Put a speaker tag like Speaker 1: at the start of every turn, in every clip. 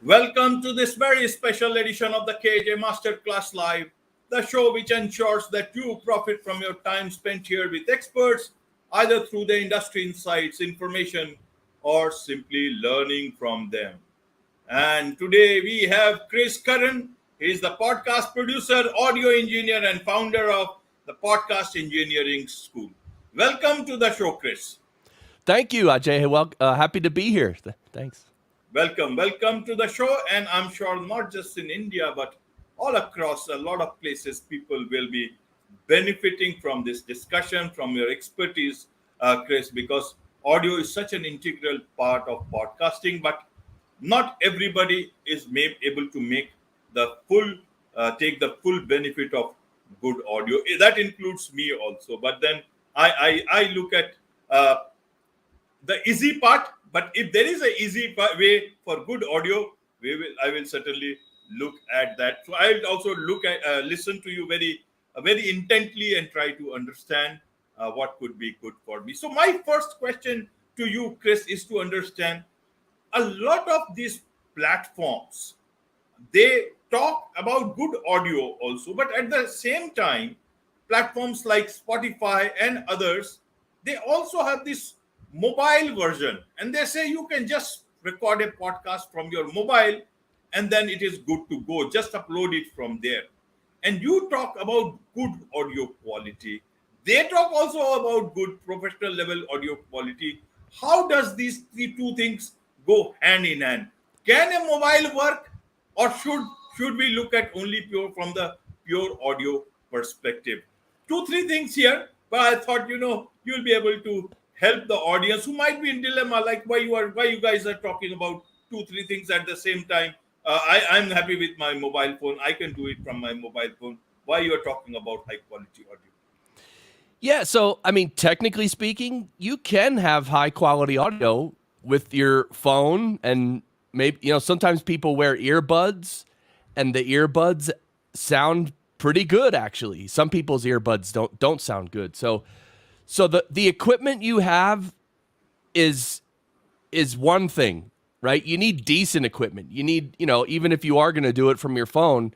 Speaker 1: Welcome to this very special edition of the KJ Masterclass Live, the show which ensures that you profit from your time spent here with experts, either through the industry insights, information, or simply learning from them. And today we have Chris Curran. He is the podcast producer, audio engineer, and founder of the Podcast Engineering School. Welcome to the show, Chris.
Speaker 2: Thank you, Ajay. Well, happy to be here. Thanks.
Speaker 1: Welcome to the show. And I'm sure not just in India, but all across a lot of places, people will be benefiting from this discussion, from your expertise, Chris, because audio is such an integral part of podcasting, but not everybody is able to make the take the full benefit of good audio. That includes me also. But then I look at the easy part. But if there is an easy way for good audio, I will certainly look at that. So I will also listen to you very intently and try to understand what could be good for me. So my first question to you, Chris, is to understand a lot of these platforms, they talk about good audio also, but at the same time, platforms like Spotify and others, they also have this mobile version, and they say you can just record a podcast from your mobile and then it is good to go. Just upload it from there. And you talk about good audio quality. They talk also about good professional level audio quality. How does these two things go hand in hand? Can a mobile work, or should we look at only from the pure audio perspective? 2-3 things here, but I thought you'll be able to help the audience who might be in dilemma, like why you guys are talking about 2-3 things at the same time. I'm happy with my mobile phone. I can do it from my mobile phone. Why you are talking about high quality audio?
Speaker 2: Yeah, so I mean, technically speaking, you can have high quality audio with your phone, and maybe sometimes people wear earbuds, and the earbuds sound pretty good actually. Some people's earbuds don't sound good. So the equipment you have is one thing, right? You need decent equipment. You need, even if you are going to do it from your phone,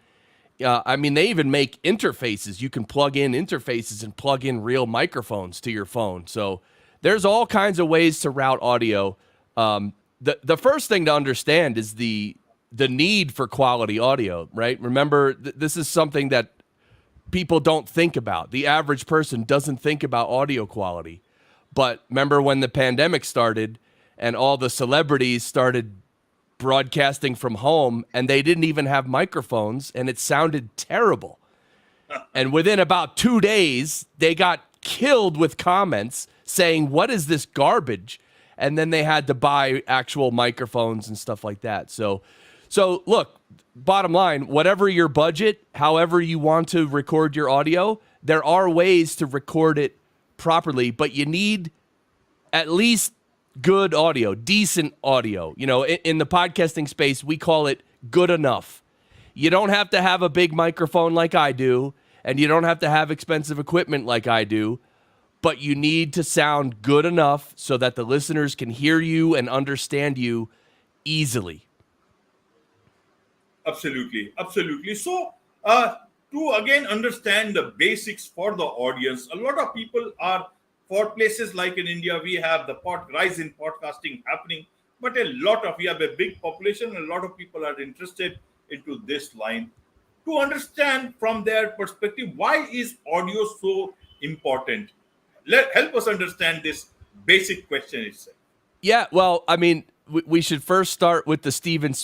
Speaker 2: I mean, they even make interfaces. You can plug in interfaces and plug in real microphones to your phone. So there's all kinds of ways to route audio. The first thing to understand is the need for quality audio, right? Remember, this is something that people don't think about. The average person doesn't think about audio quality. But remember when the pandemic started and all the celebrities started broadcasting from home and they didn't even have microphones and it sounded terrible. And within about 2 days, they got killed with comments saying, "What is this garbage?" And then they had to buy actual microphones and stuff like that. So look, bottom line, whatever your budget, however you want to record your audio, there are ways to record it properly, but you need at least good audio, decent audio. In the podcasting space, we call it good enough. You don't have to have a big microphone like I do, and you don't have to have expensive equipment like I do, but you need to sound good enough so that the listeners can hear you and understand you easily.
Speaker 1: Absolutely. So, to again understand the basics for the audience, a lot of people are, for places like in India, we have the rise in podcasting happening, but we have a big population, a lot of people are interested into this line. To understand from their perspective, why is audio so important? Help us understand this basic question itself.
Speaker 2: Yeah, well, I mean, we should first start with the Steven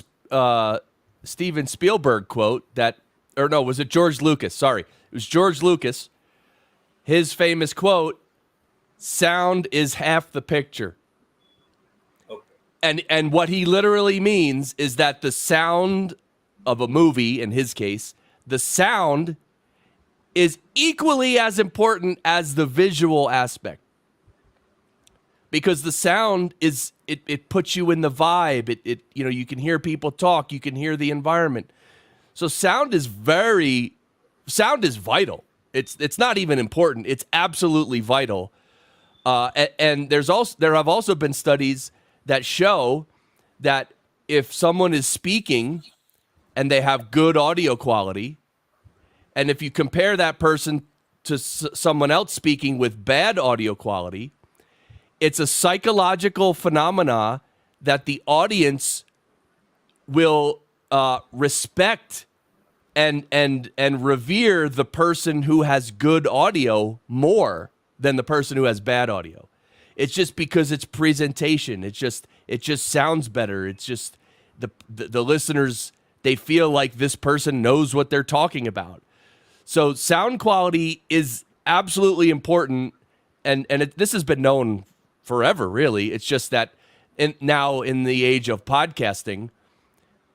Speaker 2: Spielberg quote was it George Lucas? Sorry. It was George Lucas. His famous quote, "Sound is half the picture." Okay. And what he literally means is that the sound of a movie, in his case, the sound is equally as important as the visual aspect. Because the sound it puts you in the vibe. You can hear people talk. You can hear the environment. So sound is vital. It's not even important. It's absolutely vital. And there have also been studies that show that if someone is speaking and they have good audio quality, and if you compare that person to someone else speaking with bad audio quality, it's a psychological phenomena that the audience will respect and revere the person who has good audio more than the person who has bad audio. It's just because it's presentation. It just sounds better. It's just the listeners, they feel like this person knows what they're talking about. So sound quality is absolutely important, and this has been known forever, really. It's just that now in the age of podcasting,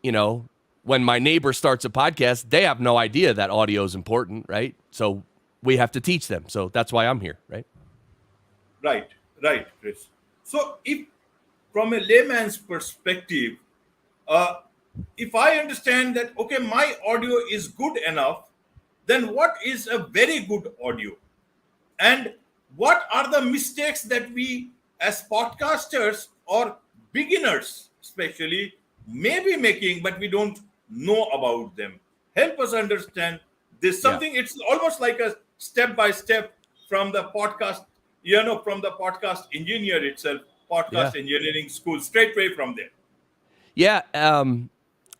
Speaker 2: you know, when my neighbor starts a podcast, they have no idea that audio is important, right? So we have to teach them. So that's why I'm here, right?
Speaker 1: Right, Chris. So if from a layman's perspective, if I understand that, okay, my audio is good enough, then what is a very good audio? And what are the mistakes that we as podcasters or beginners especially may be making, but we don't know about them? Help us understand this. Something, it's almost like a step by step from the podcast, from the podcast engineer itself, podcast engineering school, straight away from there.
Speaker 2: Yeah.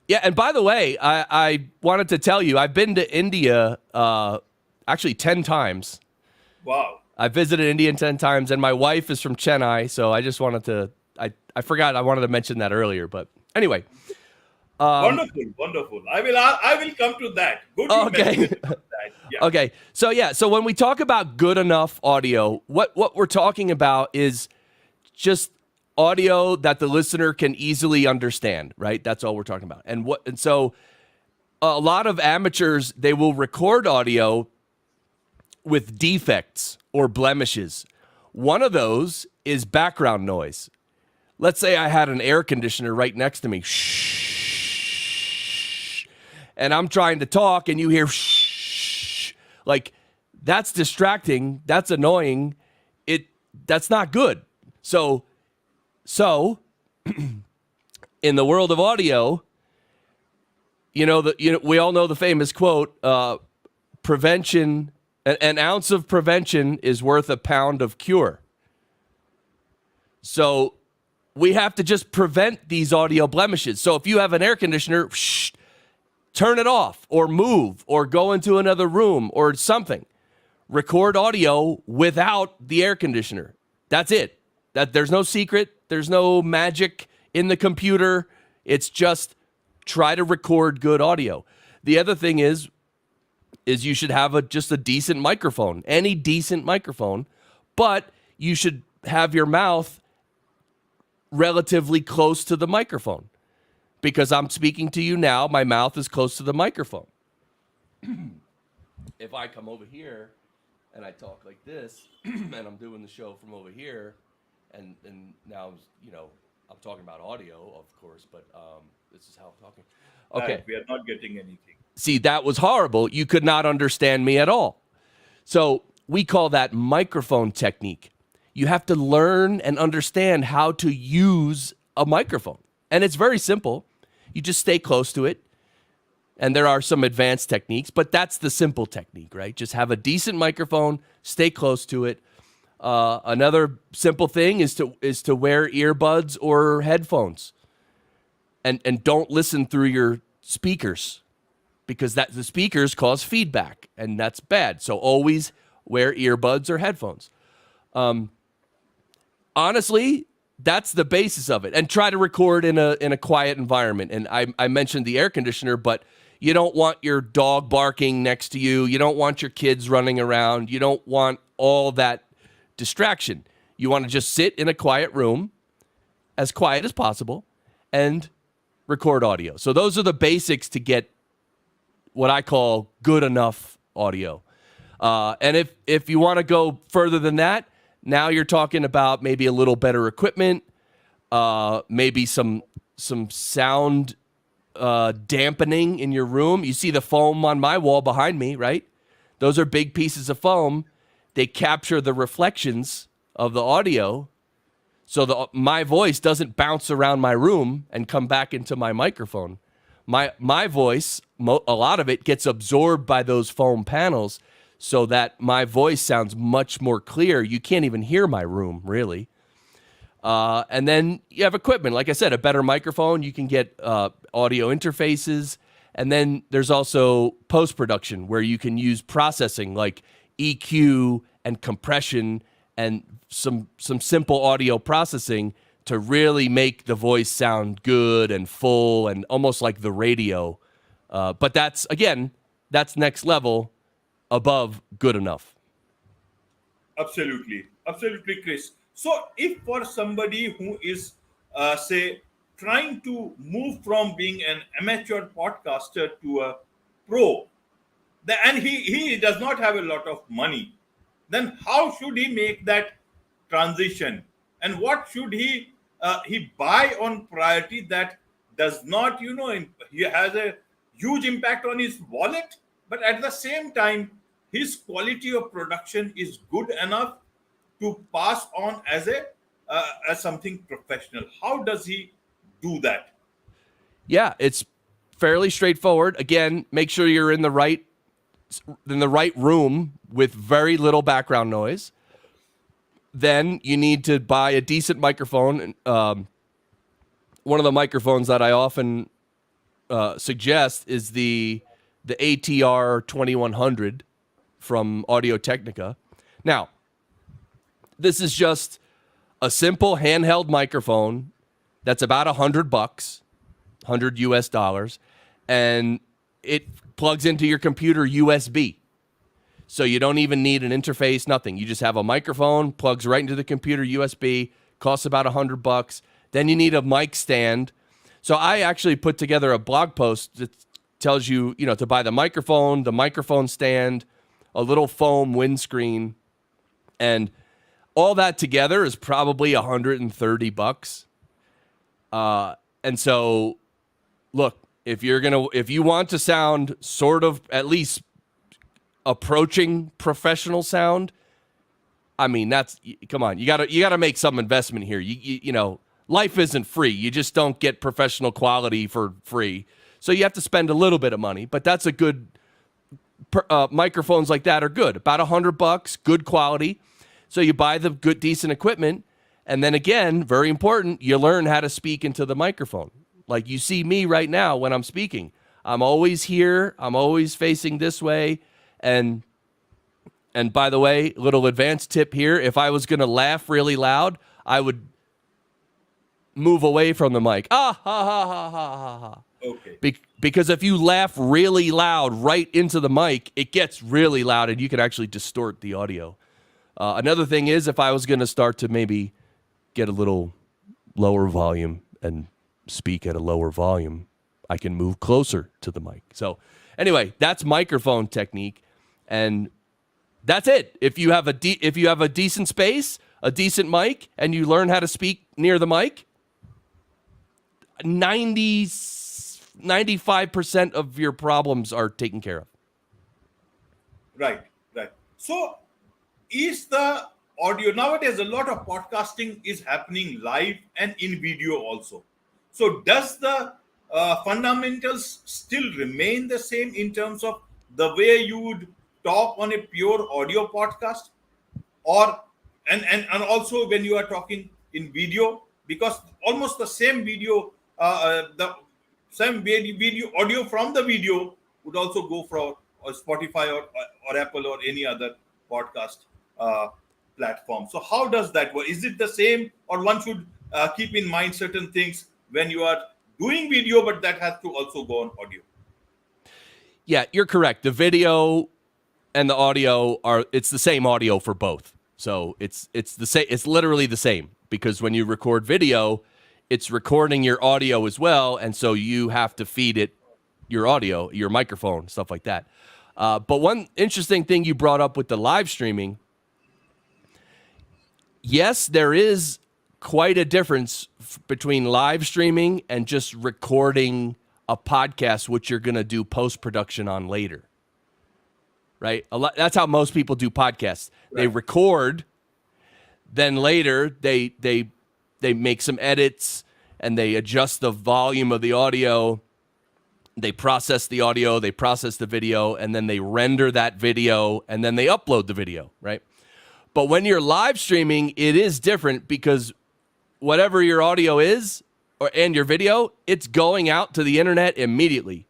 Speaker 2: Yeah. And by the way, I wanted to tell you, I've been to India actually 10 times.
Speaker 1: Wow.
Speaker 2: I visited India 10 times, and my wife is from Chennai. So I just wanted to, I forgot I wanted to mention that earlier. But anyway.
Speaker 1: Wonderful. I will come to that. Good.
Speaker 2: Okay.
Speaker 1: That. Yeah.
Speaker 2: Okay. So when we talk about good enough audio, what we're talking about is just audio that the listener can easily understand, right? That's all we're talking about. And so a lot of amateurs, they will record audio with defects or blemishes. One of those is background noise. Let's say I had an air conditioner right next to me. Shh. And I'm trying to talk and you hear shh. Like, that's distracting. That's annoying. That's not good. So in the world of audio, we all know the famous quote, prevention, an ounce of prevention is worth a pound of cure. So we have to just prevent these audio blemishes. So if you have an air conditioner, turn it off or move or go into another room or something. Record audio without the air conditioner. That's it. There's no secret. There's no magic in the computer. It's just try to record good audio. The other thing is you should have just a decent microphone, any decent microphone, but you should have your mouth relatively close to the microphone. Because I'm speaking to you now, my mouth is close to the microphone. If I come over here and I talk like this, and I'm doing the show from over here, and now, I'm talking about audio, of course, but this is how I'm talking. Okay.
Speaker 1: We are not getting anything.
Speaker 2: See, that was horrible. You could not understand me at all. So we call that microphone technique. You have to learn and understand how to use a microphone. And it's very simple. You just stay close to it. And there are some advanced techniques, but that's the simple technique, right? Just have a decent microphone, stay close to it. Another simple thing is to wear earbuds or headphones, and don't listen through your speakers, because the speakers cause feedback, and that's bad. So always wear earbuds or headphones. Honestly, that's the basis of it, and try to record in a quiet environment. And I mentioned the air conditioner, but you don't want your dog barking next to you. You don't want your kids running around. You don't want all that distraction. You want to just sit in a quiet room, as quiet as possible, and record audio. So those are the basics to get what I call good enough audio. And if you want to go further than that, now you're talking about maybe a little better equipment, maybe some sound dampening in your room. You see the foam on my wall behind me, right? Those are big pieces of foam. They capture the reflections of the audio. So my voice doesn't bounce around my room and come back into my microphone. My voice, a lot of it gets absorbed by those foam panels, so that my voice sounds much more clear. You can't even hear my room, really. And then you have equipment. Like I said, a better microphone. You can get audio interfaces. And then there's also post-production, where you can use processing like EQ and compression and some simple audio processing to really make the voice sound good and full and almost like the radio. But that's next level above good enough.
Speaker 1: Absolutely, Chris. So, if for somebody who is, say, trying to move from being an amateur podcaster to a pro, and he does not have a lot of money, then how should he make that transition? And what should he buy on priority that does not, he has a huge impact on his wallet, but at the same time, his quality of production is good enough to pass on as something professional. How does he do that?
Speaker 2: Yeah, it's fairly straightforward. Again, make sure you're in the right room with very little background noise. Then you need to buy a decent microphone. One of the microphones that I often suggest is the ATR 2100 from Audio-Technica. Now, this is just a simple handheld microphone that's about $100, $100 US, and it plugs into your computer USB. So you don't even need an interface, nothing. You just have a microphone, plugs right into the computer USB, costs about $100. Then you need a mic stand. So I actually put together a blog post that tells you, to buy the microphone stand, a little foam windscreen, and all that together is probably $130. And so, look, if you want to sound sort of at least approaching professional sound, I mean, come on, you gotta make some investment here. You know, life isn't free. You just don't get professional quality for free. So you have to spend a little bit of money, but that's a good, microphones like that are good. About $100, good quality. So you buy the good, decent equipment. And then again, very important, you learn how to speak into the microphone. Like you see me right now when I'm speaking. I'm always here. I'm always facing this way. And by the way, little advanced tip here, if I was going to laugh really loud, I would move away from the mic. Ah, ha, ha, ha, ha, ha, ha.
Speaker 1: Okay.
Speaker 2: Because if you laugh really loud right into the mic, it gets really loud and you can actually distort the audio. Another thing is, if I was going to start to maybe get a little lower volume and speak at a lower volume, I can move closer to the mic. So anyway, that's microphone technique, and that's it. If you have a decent space, a decent mic, and you learn how to speak near the mic, 95% of your problems are taken care of.
Speaker 1: Right. So is the audio nowadays, a lot of podcasting is happening live and in video also. So does the fundamentals still remain the same in terms of the way you would talk on a pure audio podcast, or and also when you are talking in video, because almost the same video, the same video audio from the video would also go for Spotify or Apple or any other podcast platform. So how does that work? Is it the same, or one should keep in mind certain things when you are doing video, but that has to also go on audio?
Speaker 2: Yeah, you're correct. The video and the audio it's the same audio for both. So it's the same. It's literally the same, because when you record video, it's recording your audio as well, and so you have to feed it your audio, your microphone, stuff like that. But one interesting thing you brought up with the live streaming, yes, there is quite a difference between live streaming and just recording a podcast, which you're going to do post-production on later, right? That's how most people do podcasts. Right. They record, then later they they make some edits and they adjust the volume of the audio. They process the audio, they process the video, and then they render that video, and then they upload the video, right? But when you're live streaming, it is different because whatever your audio is and your video, it's going out to the internet immediately.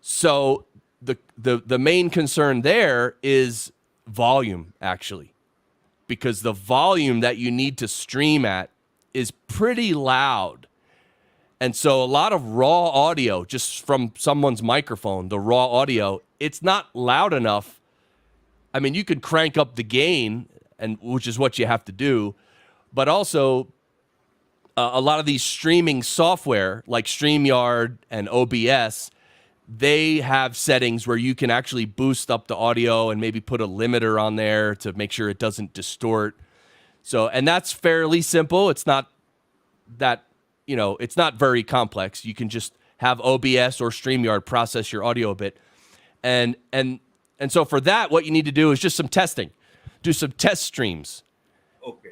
Speaker 2: So the main concern there is volume, actually, because the volume that you need to stream at is pretty loud. And so a lot of raw audio, just from someone's microphone, the raw audio, it's not loud enough. I mean, you could crank up the gain, and which is what you have to do. But also, a lot of these streaming software, like StreamYard and OBS, they have settings where you can actually boost up the audio and maybe put a limiter on there to make sure it doesn't distort. So, and that's fairly simple. It's not that, it's not very complex. You can just have OBS or StreamYard process your audio a bit. And so for that, what you need to do is just some testing. Do some test streams.
Speaker 1: Okay.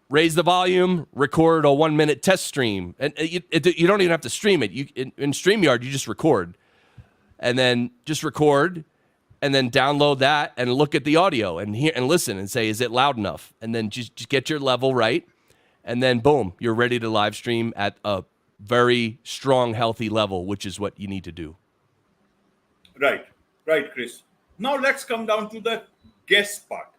Speaker 2: Raise the volume, record a 1-minute test stream. And you don't even have to stream it. In StreamYard, you just record. And then just record, and then download that and look at the audio and hear and listen and say, is it loud enough? And then just get your level right. And then, boom, you're ready to live stream at a very strong, healthy level, which is what you need to do.
Speaker 1: Right, Chris. Now let's come down to the guest part.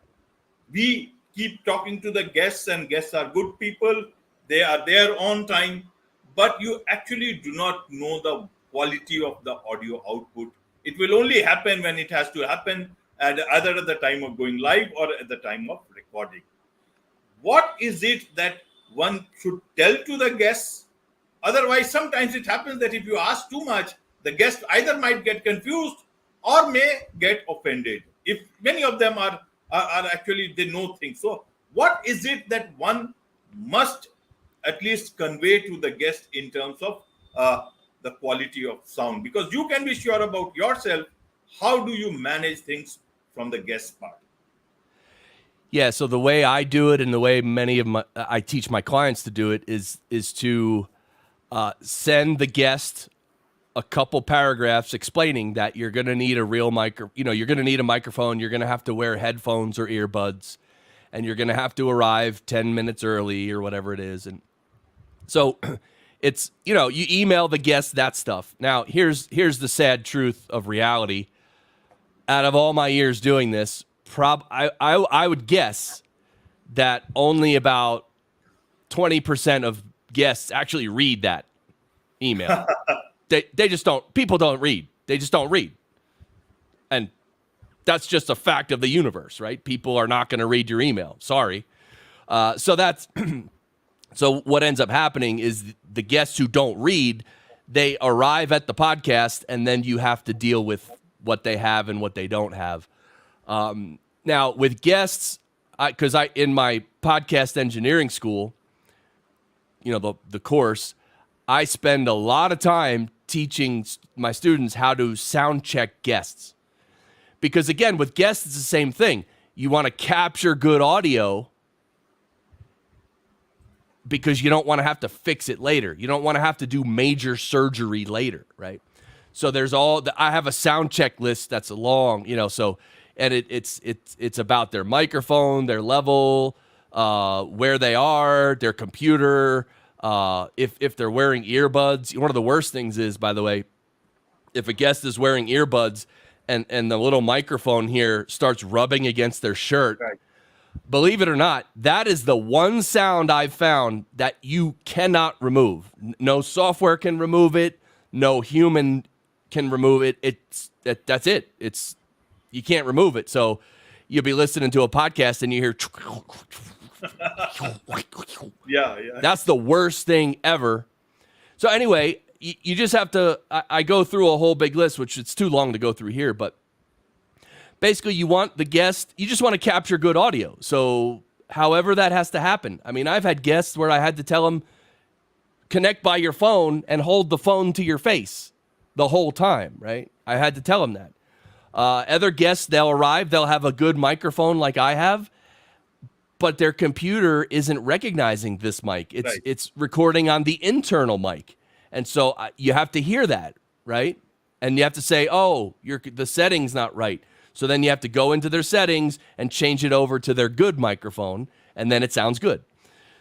Speaker 1: We keep talking to the guests, and guests are good people. They are there on time, but you actually do not know the quality of the audio output. It will only happen when it has to happen, either at the time of going live or at the time of recording. What is it that one should tell to the guests? Otherwise, sometimes it happens that if you ask too much, the guest either might get confused or may get offended. If many of them are actually, they know things. So what is it that one must at least convey to the guest in terms of the quality of sound? Because you can be sure about yourself. How do you manage things from the guest part?
Speaker 2: Yeah, so the way I do it and the way I teach my clients to do it is to send the guest a couple paragraphs explaining that you're going to need a real you're going to need a microphone, you're going to have to wear headphones or earbuds, and you're going to have to arrive 10 minutes early or whatever it is. And so it's, you email the guest that stuff. Now, here's the sad truth of reality. Out of all my years doing this, I would guess that only about 20% of guests actually read that email. They just don't. People don't read. They just don't read. And that's just a fact of the universe, right? People are not going to read your email. Sorry. So what ends up happening is the guests who don't read, they arrive at the podcast, and then you have to deal with what they have and what they don't have. Now, with guests, because in my podcast engineering school, the course, I spend a lot of time teaching my students how to sound check guests. Because again, with guests, it's the same thing. You want to capture good audio because you don't want to have to fix it later. You don't want to have to do major surgery later, right? So I have a sound check list that's long, and it's about their microphone, their level, where they are, their computer, if they're wearing earbuds. One of the worst things is, by the way, if a guest is wearing earbuds and the little microphone here starts rubbing against their shirt, right. Believe it or not, that is the one sound I've found that you cannot remove. No software can remove it. No human can remove it. That's it. You can't remove it. So you'll be listening to a podcast and you hear
Speaker 1: yeah.
Speaker 2: That's the worst thing ever. So anyway, you just have to, I go through a whole big list, which it's too long to go through here, but basically you want the guest, you just want to capture good audio. So however that has to happen. I mean, I've had guests where I had to tell them, connect by your phone and hold the phone to your face the whole time, right? I had to tell them that. Other guests, they'll arrive, they'll have a good microphone like I have, but their computer isn't recognizing this mic.
Speaker 1: Right.
Speaker 2: It's recording on the internal mic. And so you have to hear that, right? And you have to say, oh, the setting's not right. So then you have to go into their settings and change it over to their good microphone, and then it sounds good.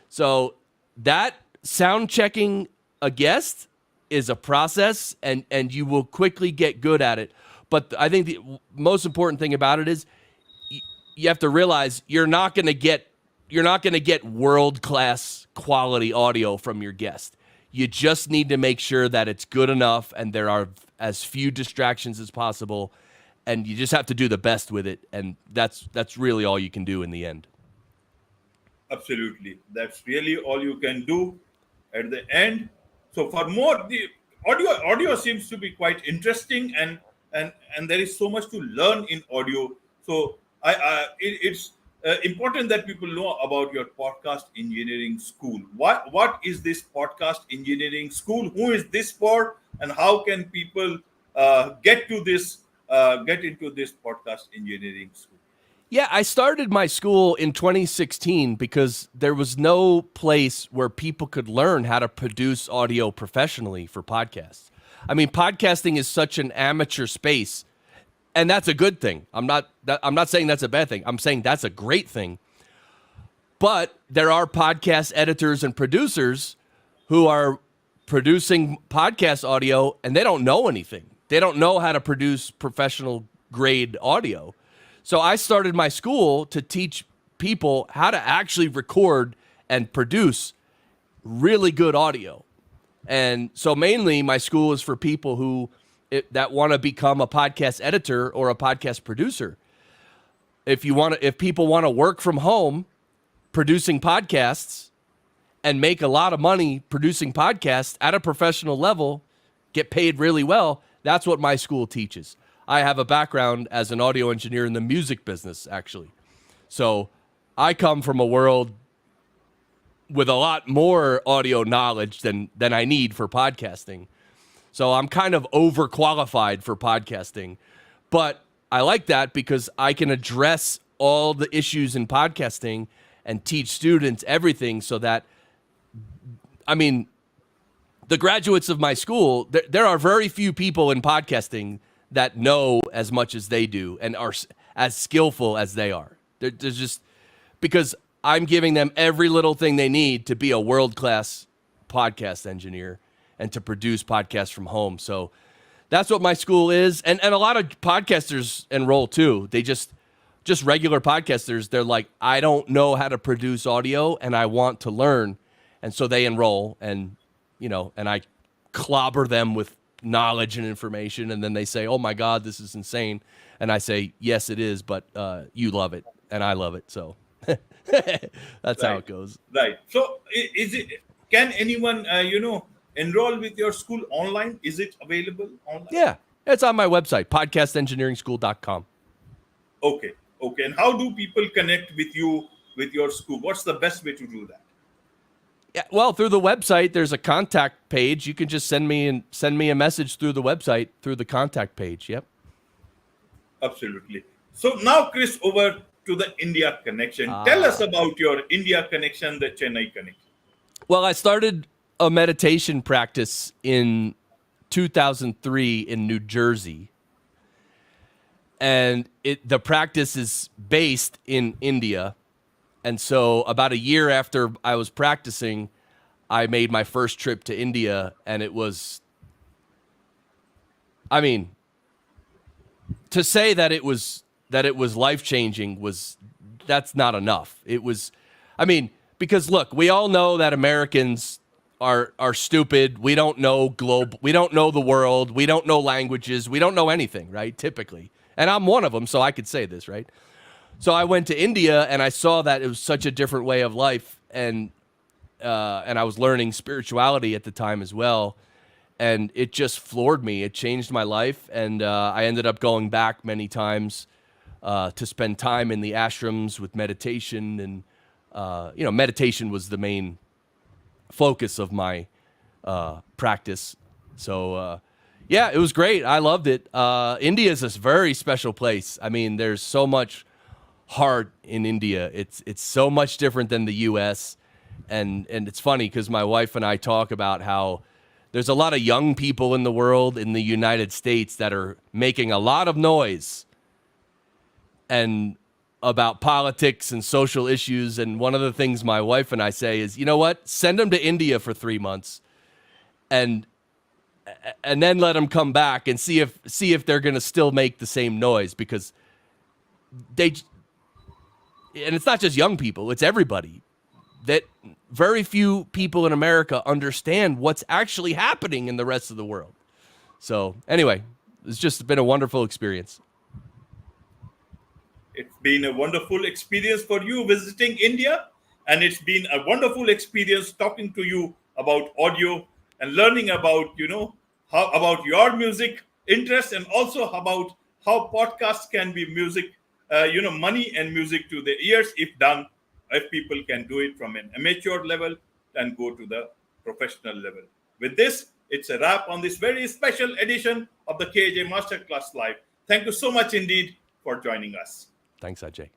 Speaker 2: So that sound checking a guest is a process, and you will quickly get good at it. But I think the most important thing about it is you have to realize you're not going to get world-class quality audio from your guest. You just need to make sure that it's good enough and there are as few distractions as possible, and you just have to do the best with it, and that's really all you can do in the end.
Speaker 1: Absolutely. That's really all you can do at the end. So for more, the audio seems to be quite interesting, and there is so much to learn in audio. So it's important that people know about your podcast engineering school. What is this podcast engineering school? Who is this for, and how can people get into this podcast engineering school?
Speaker 2: Yeah, I started my school in 2016 because there was no place where people could learn how to produce audio professionally for podcasts. I mean, podcasting is such an amateur space, and that's a good thing. I'm not saying that's a bad thing. I'm saying that's a great thing. But there are podcast editors and producers who are producing podcast audio, and they don't know anything. They don't know how to produce professional grade audio. So I started my school to teach people how to actually record and produce really good audio. And so mainly my school is for people that want to become a podcast editor or a podcast producer. If people want to work from home producing podcasts and make a lot of money producing podcasts at a professional level, get paid really well, that's what my school teaches. I have a background as an audio engineer in the music business, actually. So I come from a world with a lot more audio knowledge than I need for podcasting. So I'm kind of overqualified for podcasting. But I like that because I can address all the issues in podcasting and teach students everything so that, I mean, the graduates of my school, there are very few people in podcasting that know as much as they do and are as skillful as they are. There's just, because I'm giving them every little thing they need to be a world-class podcast engineer and to produce podcasts from home. So that's what my school is. And a lot of podcasters enroll too. They just regular podcasters, they're like, I don't know how to produce audio and I want to learn. And so they enroll, and I clobber them with knowledge and information, and then they say, oh my God, this is insane. And I say, yes, it is, but you love it and I love it. So that's how it goes.
Speaker 1: Right. So can anyone enroll with your school online? Is it available online?
Speaker 2: Yeah, it's on my website, podcastengineeringschool.com.
Speaker 1: Okay. And how do people connect with you, with your school? What's the best way to do that?
Speaker 2: Yeah, well, through the website, there's a contact page. You can just send me a message through the website, through the contact page. Yep.
Speaker 1: Absolutely. So now, Chris, over to the India connection. Tell us about your India connection, the Chennai connection.
Speaker 2: Well, I started a meditation practice in 2003 in New Jersey. And the practice is based in India. And so about a year after I was practicing, I made my first trip to India, and it was, I mean, to say that it was life-changing that's not enough. It was, I mean, because look, we all know that Americans are stupid. We don't know we don't know the world. We don't know languages. We don't know anything, right? Typically. And I'm one of them, so I could say this, right? So I went to India, and I saw that it was such a different way of life, and I was learning spirituality at the time as well, and it just floored me. It changed my life, and I ended up going back many times to spend time in the ashrams with meditation, and meditation was the main focus of my practice. So yeah, it was great. I loved it. India is a very special place. I mean, there's so much hard in India. It's so much different than the U.S. And it's funny because my wife and I talk about how there's a lot of young people in the world in the United States that are making a lot of noise and about politics and social issues. And one of the things my wife and I say is, you know what? Send them to India for 3 months and then let them come back and see if they're going to still make the same noise, because and it's not just young people, it's everybody. That very few people in America understand what's actually happening in the rest of the world. So anyway, it's just been a wonderful experience.
Speaker 1: It's been a wonderful experience for you visiting India, and it's been a wonderful experience talking to you about audio and learning about, how about your music interest, and also about how podcasts can be music, money and music to the ears if people can do it from an amateur level and go to the professional level. With this, it's a wrap on this very special edition of the KJ Masterclass Live. Thank you so much indeed for joining us.
Speaker 2: Thanks, Ajay.